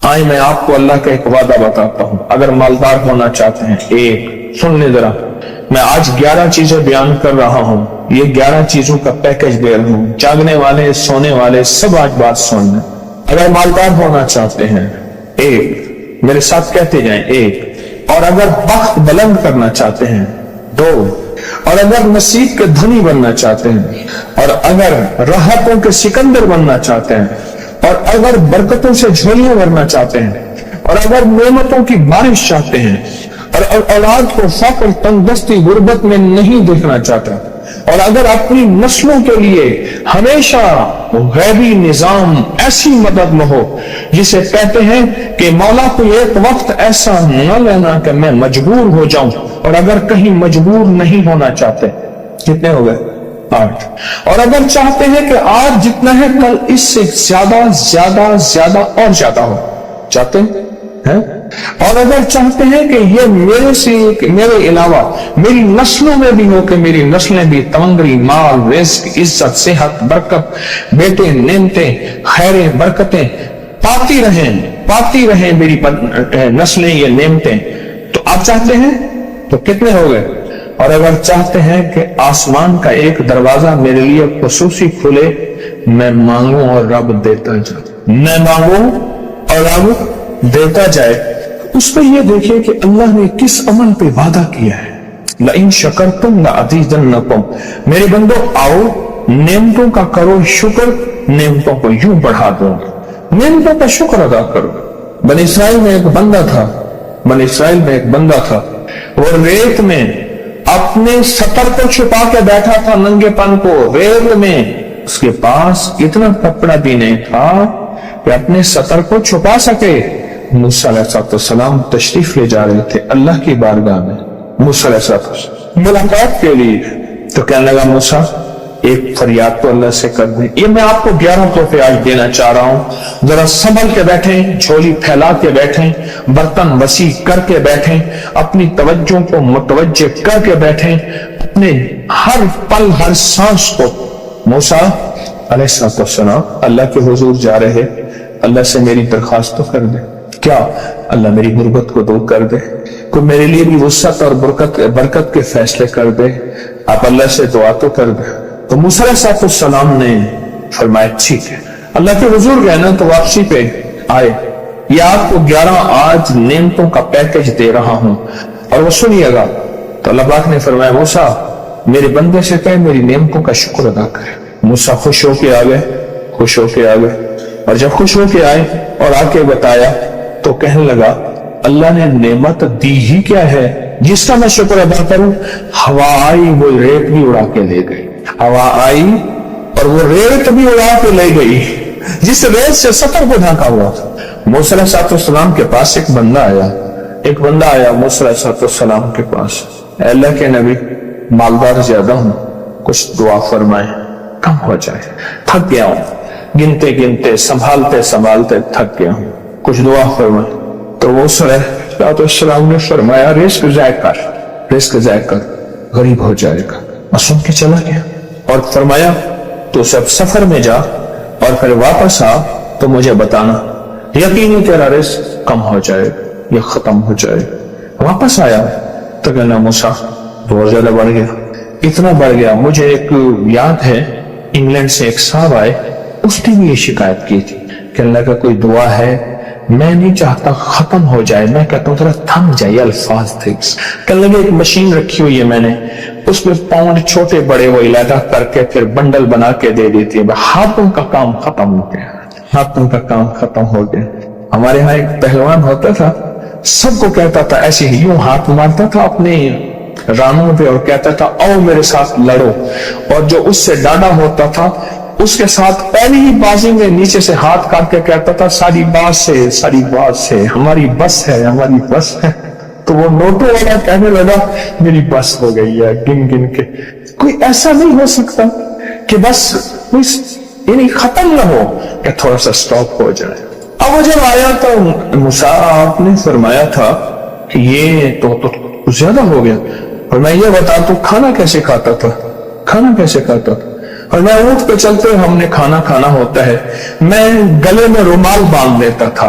آئے میں آپ کو اللہ کا ایک وعدہ بتاتا ہوں، اگر مالدار ہونا چاہتے ہیں، ایک سن لیں ذرا، میں آج 11 چیزیں بیان کر رہا ہوں، یہ 11 چیزوں کا پیکج دے رہا ہوں، جاگنے والے سونے والے سب آج بات سن لیں۔ اگر مالدار ہونا چاہتے ہیں، ایک، میرے ساتھ کہتے جائیں، ایک، اور اگر بخت بلند کرنا چاہتے ہیں، دو، اور اگر نصیب کے دھنی بننا چاہتے ہیں، اور اگر راحتوں کے سکندر بننا چاہتے ہیں، اور اگر برکتوں سے جھولیاں بھرنا چاہتے ہیں، اور اگر نعمتوں کی بارش چاہتے ہیں، اور اولاد کو فقر، تنگدستی، غربت میں نہیں دیکھنا چاہتا، اور اگر اپنی نسلوں کے لیے ہمیشہ غیبی نظام ایسی مدد نہ ہو جسے کہتے ہیں کہ مولا کو ایک وقت ایسا نہ لینا کہ میں مجبور ہو جاؤں، اور اگر کہیں مجبور نہیں ہونا چاہتے، کتنے ہو گئے؟ 8۔ اور اگر چاہتے ہیں کہ آج جتنا ہے کل اس سے زیادہ زیادہ زیادہ اور زیادہ ہو، چاہتے ہیں؟ اور اگر چاہتے ہیں کہ یہ میرے علاوہ میری نسلوں میں بھی ہو، کہ میری نسلیں بھی تمنگری، مال، رزق، عزت، صحت، برکت، بیٹے، نعمتیں، خیریں، برکتیں پاتی رہیں میری نسلیں یہ نعمتیں، تو آپ چاہتے ہیں تو کتنے ہو گئے؟ اور اگر چاہتے ہیں کہ آسمان کا ایک دروازہ میرے لیے خصوصی کھلے، میں مانگوں اور رب دیتا جائے، میں مانگوں اور رب دیتا جائے، اس پہ یہ دیکھیں کہ اللہ نے کس عمل پہ وعدہ کیا ہے۔ لَإِن شَكَرْتُمْ لَأَزِيدَنَّكُمْ، میرے بندو آؤ نعمتوں کا کرو شکر، نعمتوں کو یوں بڑھا دو، نعمتوں کا شکر ادا کرو۔ بنی اسرائیل میں ایک بندہ تھا، وہ ریت میں اپنے سطر کو چھپا کے بیٹھا تھا، ننگے پن کو ریت میں، اس کے پاس اتنا کپڑا بھی نہیں تھا کہ اپنے سطر کو چھپا سکے۔ موسیٰ علیہ السلام تشریف لے جا رہے تھے اللہ کی بارگاہ میں، موسیٰ علیہ السلام ملاقات کے لیے، تو کہنے لگا موسیٰ ایک فریاد تو اللہ سے کر دیں۔ یہ میں آپ کو 11 تحفے آج دینا چاہ رہا ہوں، ذرا سنبھل کے بیٹھیں، جھولی پھیلا کے بیٹھیں، برتن وسیع کر کے بیٹھیں، اپنی توجہ کو متوجہ کر کے بیٹھیں، اپنے ہر پل ہر سانس کو۔ موسیٰ علیہ السلام اللہ کے حضور جا رہے، اللہ سے میری درخواست تو کر دے، کیا اللہ میری غربت کو دور کر دے، کوئی میرے لیے بھی وسعت اور برکت کے فیصلے کر دے، آپ اللہ سے دعا تو کر دے۔ تو موسیٰ علیہ السلام نے فرمایا ٹھیک ہے، اللہ کے حضور گئے نا تو واپسی پہ آئے، یہ آپ کو 11 آج نعمتوں کا پیکج دے رہا ہوں، اور وہ سنیے گا۔ تو اللہ پاک نے فرمایا موسیٰ میرے بندے سے کہے میری نعمتوں کا شکر ادا کرے۔ موسیٰ خوش ہو کے آ گئے، اور جب خوش ہو کے آئے اور آ کے بتایا تو کہنے لگا اللہ نے نعمت دی ہی کیا ہے جس کا میں شکر ادا کروں؟ ہوا آئی وہ ریت بھی اڑا کے لے گئی، ہوا آئی اور وہ ریت بھی اڑا کے لے گئی جس ریت سے سطر کو ڈھانکا ہوا تھا۔ موسیٰ علیہ السلام کے پاس ایک بندہ آیا موسیٰ علیہ السلام کے پاس، اے اللہ کے نبی مالدار زیادہ ہوں، کچھ دعا فرمائیں، کم ہو جائے، تھک گیا ہوں، گنتے سنبھالتے تھک گیا ہوں، کچھ دعا فرمائیں۔ تو موسیٰ علیہ السلام نے فرمایا رزق ضائع کر، غریب ہو جائے گا، اور سن کے چلا گیا، اور فرمایا تو سب سفر میں جا اور پھر واپس آ تو مجھے بتانا، یقینی تیرا رزق کم ہو جائے یا ختم ہو جائے۔ واپس آیا تو کہنا موسیٰ بہت زیادہ بڑھ گیا، اتنا بڑھ گیا، مجھے ایک یاد ہے انگلینڈ سے ایک صاحب آئے، اس نے بھی یہ شکایت کی تھی کہ اللہ کا کوئی دعا ہے، میں نہیں چاہتا ختم ہو جائے، میں کہتا ہوں ذرا تھم جائے، الفاظ تھے۔ کہنے لگے ایک مشین رکھی ہوئی ہے میں نے، اس میں پاؤنڈ چھوٹے بڑے وہ علیحدہ کر کے پھر بنڈل بنا کے دے دیتی ہے، ہاتھوں کا کام ختم ہو گیا۔ ہمارے ہاں ایک پہلوان ہوتا تھا، سب کو کہتا تھا ایسے ہی یوں ہاتھ مارتا تھا اپنے رانوں پہ اور کہتا تھا آؤ میرے ساتھ لڑو، اور جو اس سے ڈاڈا ہوتا تھا اس کے ساتھ پہلی ہی بازی میں نیچے سے ہاتھ کاٹ کے کہتا تھا ساری بات سے ہماری بس ہے۔ تو وہ نوٹوں والا کہنے لگا میری بس ہو گئی ہے، گن کے کوئی ایسا نہیں ہو سکتا کہ بس یعنی ختم نہ ہو، کہ تھوڑا سا سٹاپ ہو جائے۔ اب وہ جب آیا تو موسیٰ آپ نے فرمایا تھا کہ یہ تو زیادہ ہو گیا، اور میں یہ بتا تو کھانا کیسے کھاتا تھا، اور میں اونٹ پہ چلتے ہم نے کھانا ہوتا ہے، میں گلے میں رومال باندھ لیتا تھا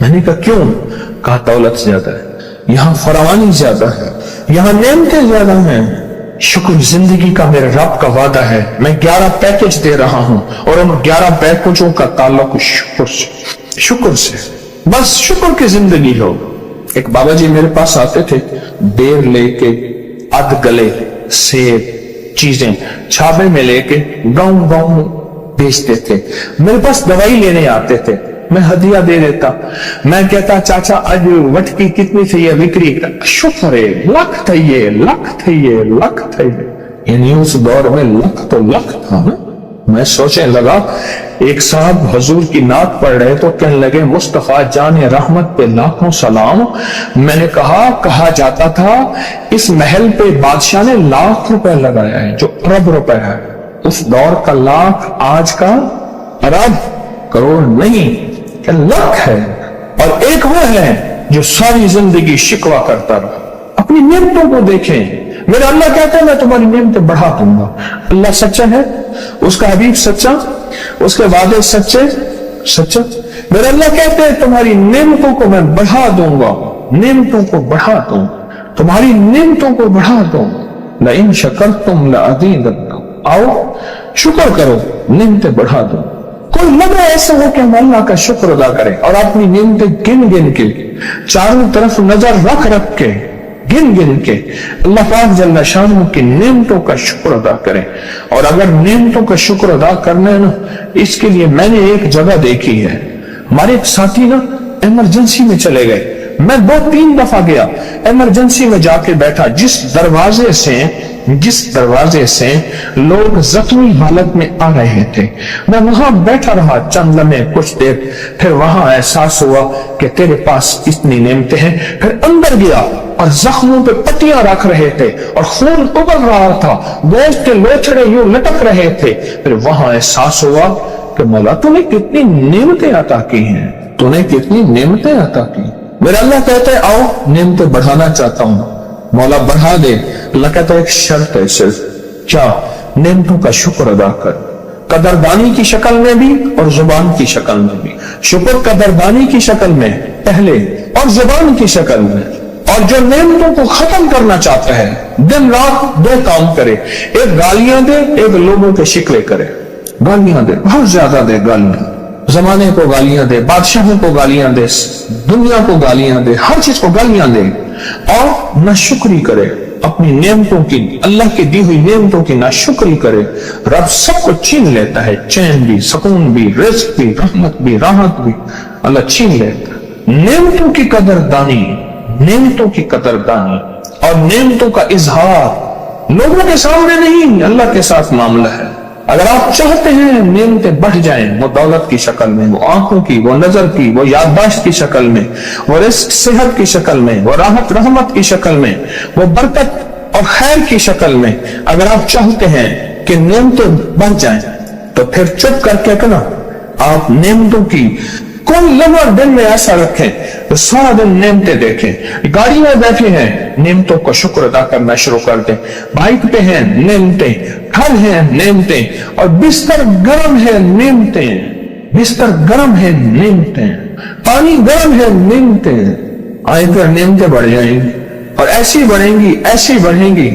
میں نے کہا کیوں؟ کہا دولت زیادہ ہے، یہاں فراوانی زیادہ ہے، یہاں نعمتیں زیادہ ہیں۔ شکر زندگی کا میرے رب کا وعدہ ہے، میں 11 پیکج دے رہا ہوں اور ان 11 پیکجوں کا تعلق شکر سے، بس شکر کی زندگی ہو۔ ایک بابا جی میرے پاس آتے تھے، بیر لے کے ادھ گلے سیب چیزیں چھاپے میں لے کے گاؤں گاؤں بیچتے تھے، میرے پاس دوائی لینے آتے تھے، میں ہدیہ دے دیتا، میں کہتا چاچا آج وٹکی کتنی تھی یہ وکری، شکر ہے لکھ تھے یہ لکھ تھے یہ لکھ تھے، یعنی اس دور میں لکھ تو لکھ تھا نا۔ میں سوچنے لگا، ایک صاحب حضور کی نعت پڑھ رہے تو کہنے لگے مصطفیٰ جان رحمت پہ لاکھوں سلام۔ میں نے کہا جاتا تھا اس محل پہ بادشاہ نے لاکھ روپے لگایا ہے جو ارب روپے ہے، اس دور کا لاکھ آج کا ارب کروڑ نہیں کہ لاکھ ہے۔ اور ایک وہ ہے جو ساری زندگی شکوہ کرتا رہا۔ اپنی نعمتوں کو دیکھیں، میرا اللہ کہتا ہے میں تمہاری نعمتیں بڑھا دوں گا۔ اللہ سچا ہے، اس کا حبیب سچا، اس کے وعدے سچے سچا۔ میرا اللہ کہتے ہیں تمہاری نعمتوں کو میں بڑھا دوں گا، نعمتوں کو بڑھا دوں، تمہاری نعمتوں کو بڑھا دوں۔ لئن شکرتم لأزیدنکم، آؤ شکر کرو، نعمتیں بڑھا دوں۔ کوئی لمحہ ایسا ہو کہ ہم اللہ کا شکر ادا کریں اور اپنی نعمتیں گن گن کے، چاروں طرف نظر رکھ رکھ کے، گن گن کے اللہ پاک جل شانہ کی نعمتوں کا شکر ادا کریں۔ اور اگر نعمتوں کا شکر ادا کرنا ہے نا، اس کے لیے میں نے ایک جگہ دیکھی ہے، ہمارے ایک ساتھی نا ایمرجنسی میں چلے گئے، میں 2-3 دفعہ گیا، ایمرجنسی میں جا کے بیٹھا، جس دروازے سے لوگ زخمی حالت میں آ رہے تھے، میں وہاں بیٹھا رہا چند لمحے کچھ دیر، پھر وہاں احساس ہوا کہ تیرے پاس اتنی نعمتیں ہیں، پھر اندر گیا اور زخموں پہ پٹیاں رکھ رہے تھے اور خون ابل رہا تھا، گوشت کے لوچڑے یوں لٹک رہے تھے، پھر وہاں احساس ہوا کہ مولا تو نے کتنی نعمتیں عطا کی ہیں، تو نے کتنی نعمتیں عطا کی۔ میرا اللہ کہتا ہے آؤ نعمتیں بڑھانا چاہتا ہوں، مولا بڑھا دے۔ اللہ کہتا ہے ایک شرط ہے صرف، کیا؟ نعمتوں کا شکر ادا کر، قدردانی کی شکل میں بھی اور زبان کی شکل میں بھی۔ شکر قدردانی کی شکل میں پہلے اور زبان کی شکل میں۔ اور جو نعمتوں کو ختم کرنا چاہتا ہے دن رات 2 کام کرے، ایک گالیاں دے، ایک لوگوں کے شکوے کرے، گالیاں دے، بہت زیادہ دے گالیاں، زمانے کو گالیاں دے، بادشاہوں کو گالیاں دے، دنیا کو گالیاں دے، ہر چیز کو گالیاں دے، اور ناشکری کرے اپنی نعمتوں کی، اللہ کی دی ہوئی نعمتوں کی ناشکری کرے، رب سب کو چھین لیتا ہے، چین بھی، سکون بھی، رزق بھی، رحمت بھی، راحت بھی اللہ چھین لیتا ہے۔ نعمتوں کی قدردانی، نعمتوں کی قدردانی اور نعمتوں کا اظہار لوگوں کے سامنے نہیں، اللہ کے ساتھ معاملہ ہے۔ اگر آپ چاہتے ہیں نعمتیں بڑھ جائیں، وہ دولت کی شکل میں، وہ آنکھوں کی، وہ نظر کی، وہ یادداشت کی شکل میں، وہ رزق صحت کی شکل میں، وہ راحت رحمت کی شکل میں، وہ برکت اور خیر کی شکل میں، اگر آپ چاہتے ہیں کہ نعمتیں بڑھ جائیں تو پھر چپ کر کے کہنا آپ نعمتوں کی کوئی لمحہ دن میں ایسا رکھیں تو سارا دن نعمتیں دیکھیں۔ گاڑی میں بیٹھے ہیں، نعمتوں کو شکر ادا کرنا شروع کر دیں، بائک پہ ہیں نعمتیں، گھر ہیں نعمتیں، اور بستر گرم ہے نعمتیں، بستر گرم ہے نعمتیں، پانی گرم ہے نعمتیں، آئے کر نعمتیں بڑھ جائیں گی اور ایسی بڑھیں گی، ایسی بڑھیں گی